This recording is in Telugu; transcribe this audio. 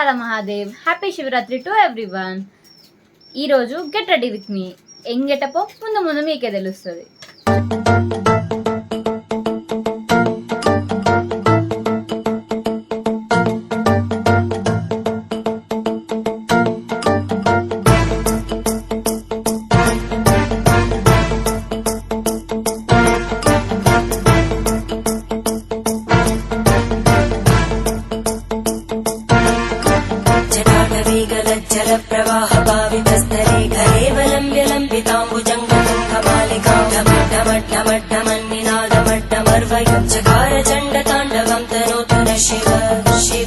Hara Mahadev. Happy Shivaratri to everyone. ఈరోజు గెట్ రెడీ విత్ మీ. ఏం గెటపో ముందు ముందు మీకే తెలుస్తుంది. జల ప్రవాహ భావితస్థలే ఘరేవలం విలంబితాంబుజంగమాలికామడ్డమడ్డమడ్డమన్నినాదమడ్డమర్వయం చకార చండ తాండవం తనోతు శివ శివ.